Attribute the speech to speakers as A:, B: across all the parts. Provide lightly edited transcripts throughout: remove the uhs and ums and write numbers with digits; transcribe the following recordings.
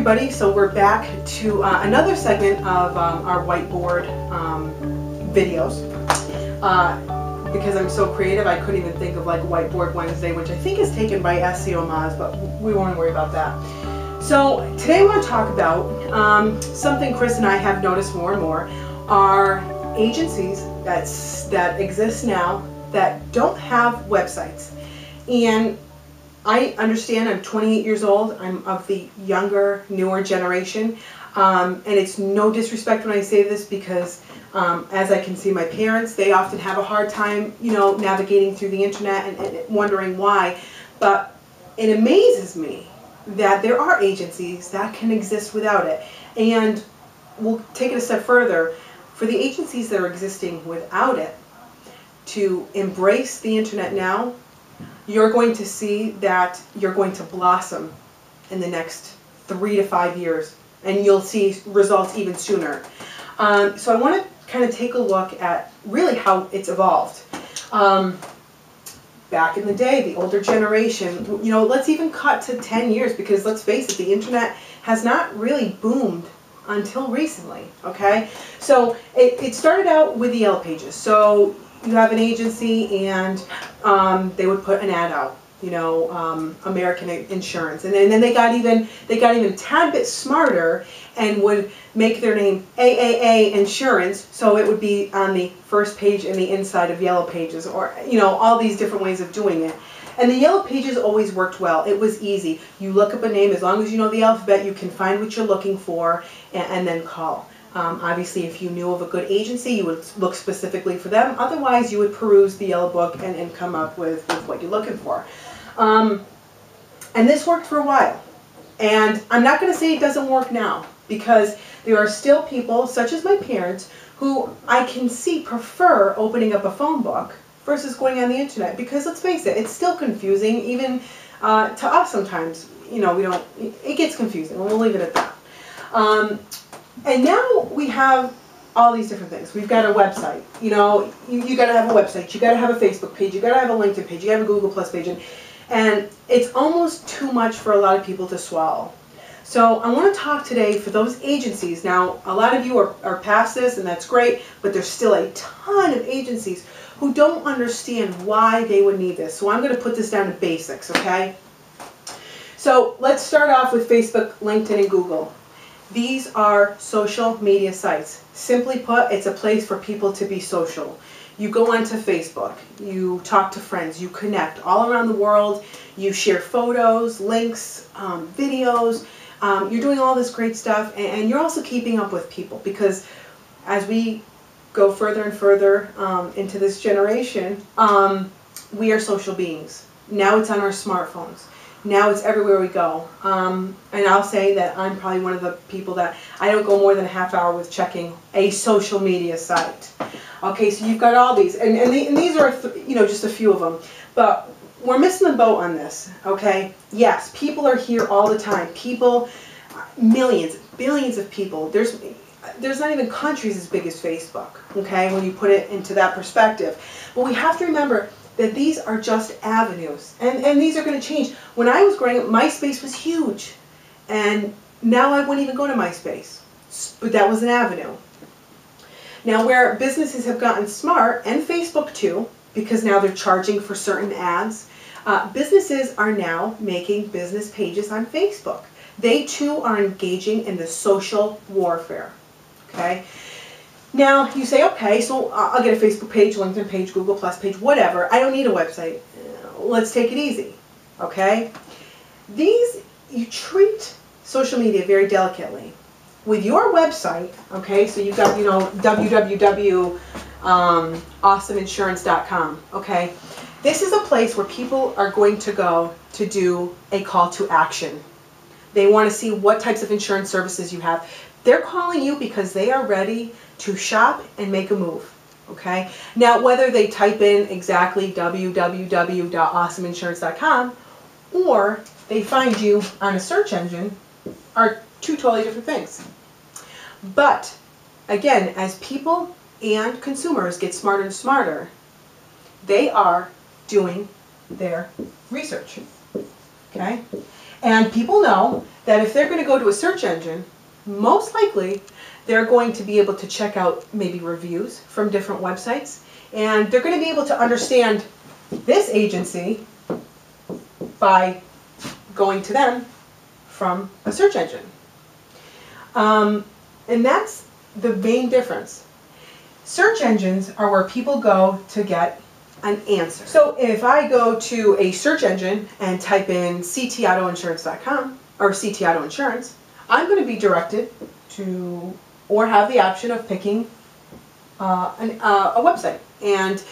A: everybody, so we're back to another segment of our whiteboard videos. Because I'm so creative, I couldn't even think of like Whiteboard Wednesday, which I think is taken by SEO Moz, but we won't worry about that. So today I want to talk about something Chris and I have noticed more and more are agencies that exist now that don't have websites. And I understand I'm 28 years old. I'm of the younger, newer generation. And it's no disrespect when I say this because as I can see my parents, they often have a hard time, navigating through the internet and wondering why. But it amazes me that there are agencies that can exist without it. And we'll take it a step further. For the agencies that are existing without it to embrace the internet now, you're going to see that you're going to blossom in the next 3 to 5 years, and you'll see results even sooner. So I want to kind of take a look at really how it's evolved. Back in the day, the older generation, let's even cut to 10 years, because let's face it, the internet has not really boomed until recently, okay? So it started out with the Yellow Pages. So you have an agency and they would put an ad out, American Insurance, and then they got even a tad bit smarter and would make their name AAA Insurance, so it would be on the first page and the inside of Yellow Pages, or all these different ways of doing it. And the Yellow Pages always worked well. It was easy. You look up a name, as long as you know the alphabet, you can find what you're looking for and then call. Obviously, if you knew of a good agency, you would look specifically for them. Otherwise, you would peruse the Yellow Book and come up with what you're looking for. And this worked for a while. And I'm not going to say it doesn't work now, because there are still people, such as my parents, who I can see prefer opening up a phone book versus going on the internet. Because let's face it, it's still confusing, even to us sometimes. It gets confusing, and we'll leave it at that. And now we have all these different things. We've got a website. You got to have a website. You got to have a Facebook page. You got to have a LinkedIn page. You got to have a Google Plus page. And it's almost too much for a lot of people to swallow. So I want to talk today for those agencies. Now, a lot of you are past this, and that's great, but there's still a ton of agencies who don't understand why they would need this. So I'm going to put this down to basics, okay? So let's start off with Facebook, LinkedIn, and Google. These are social media sites. Simply put, it's a place for people to be social. You go onto Facebook, you talk to friends, you connect all around the world, you share photos, links, videos, you're doing all this great stuff, and you're also keeping up with people, because as we go further and further into this generation, we are social beings. Now it's on our smartphones. Now it's everywhere we go. And I'll say that I'm probably one of the people that I don't go more than a half hour with checking a social media site. Okay, so you've got all these, and these are just a few of them, but we're missing the boat on this. Okay, yes, people are here all the time. People, millions, billions of people. There's not even countries as big as Facebook. Okay, when you put it into that perspective, but we have to remember that these are just avenues, and these are going to change. When I was growing up, MySpace was huge, and now I wouldn't even go to MySpace, but that was an avenue. Now, where businesses have gotten smart, and Facebook too, because now they're charging for certain ads, businesses are now making business pages on Facebook. They too are engaging in the social warfare. Okay. Now, you say, okay, so I'll get a Facebook page, LinkedIn page, Google Plus page, whatever. I don't need a website. Let's take it easy, okay? You treat social media very delicately. With your website, okay, so you've got, www.awesomeinsurance.com, okay? This is a place where people are going to go to do a call to action. They want to see what types of insurance services you have. They're calling you because they are ready to shop and make a move, okay? Now, whether they type in exactly www.awesomeinsurance.com or they find you on a search engine are two totally different things. But, again, as people and consumers get smarter and smarter, they are doing their research, okay? And people know that if they're going to go to a search engine, most likely they're going to be able to check out maybe reviews from different websites, and they're going to be able to understand this agency by going to them from a search engine. And that's the main difference. Search engines are where people go to get an answer. So if I go to a search engine and type in ctautoinsurance.com or CT Auto Insurance, I'm going to be directed to, or have the option of picking a website. And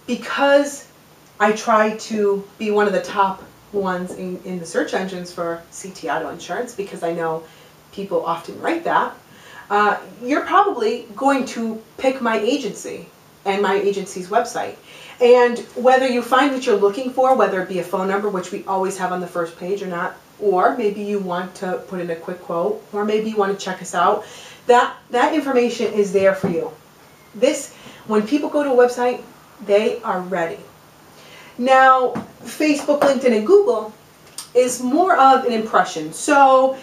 A: because I try to be one of the top ones in the search engines for CT Auto Insurance, because I know people often write that, you're probably going to pick my agency and my agency's website. And whether you find what you're looking for, whether it be a phone number, which we always have on the first page or not, or maybe you want to put in a quick quote, or maybe you want to check us out, that information is there for you. When people go to a website, they are ready. Now, Facebook, LinkedIn, and Google is more of an impression. So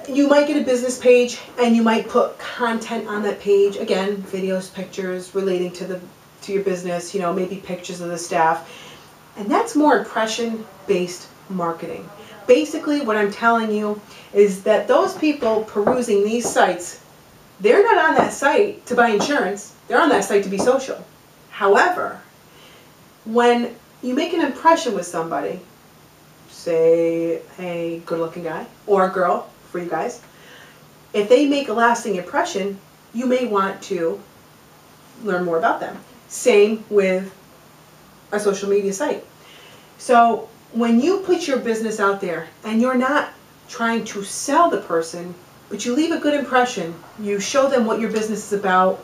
A: you might get a business page and you might put content on that page. Again, videos, pictures relating to your business, maybe pictures of the staff. And that's more impression-based marketing. Basically, what I'm telling you is that those people perusing these sites, they're not on that site to buy insurance. They're on that site to be social. However, when you make an impression with somebody, say a good-looking guy or a girl, for you guys, if they make a lasting impression, you may want to learn more about them. Same with a social media site. So when you put your business out there and you're not trying to sell the person, but you leave a good impression, you show them what your business is about,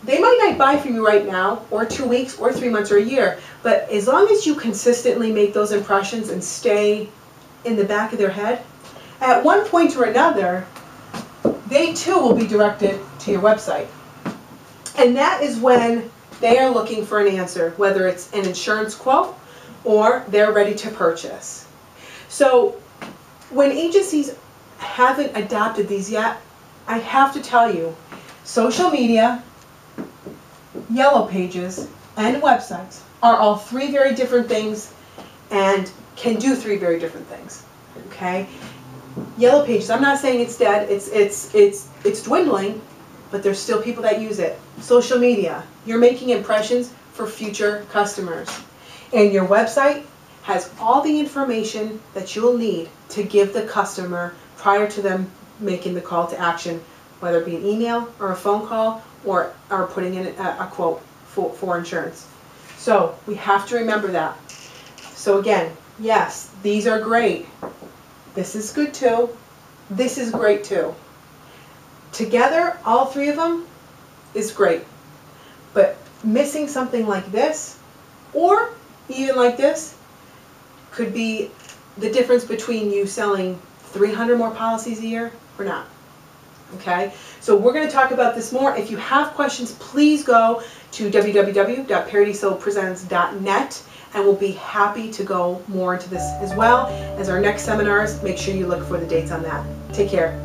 A: they might not buy from you right now, or 2 weeks, or 3 months, or a year, but as long as you consistently make those impressions and stay in the back of their head, at one point or another, they too will be directed to your website. And that is when they are looking for an answer, whether it's an insurance quote or they're ready to purchase. So when agencies haven't adopted these yet, I have to tell you, social media, yellow pages, and websites are all three very different things and can do three very different things. Okay? Yellow pages, I'm not saying it's dead, it's dwindling, but there's still people that use it. Social media, you're making impressions for future customers. And your website has all the information that you'll need to give the customer prior to them making the call to action, whether it be an email or a phone call or putting in a quote for insurance. So we have to remember that. So again, yes, these are great. This is good too. This is great too. Together, all three of them is great. But missing something like this, or even like this, could be the difference between you selling 300 more policies a year or not. Okay? So we're going to talk about this more. If you have questions, please go to www.paradisopresents.net. And we'll be happy to go more into this as well as our next seminars. Make sure you look for the dates on that. Take care.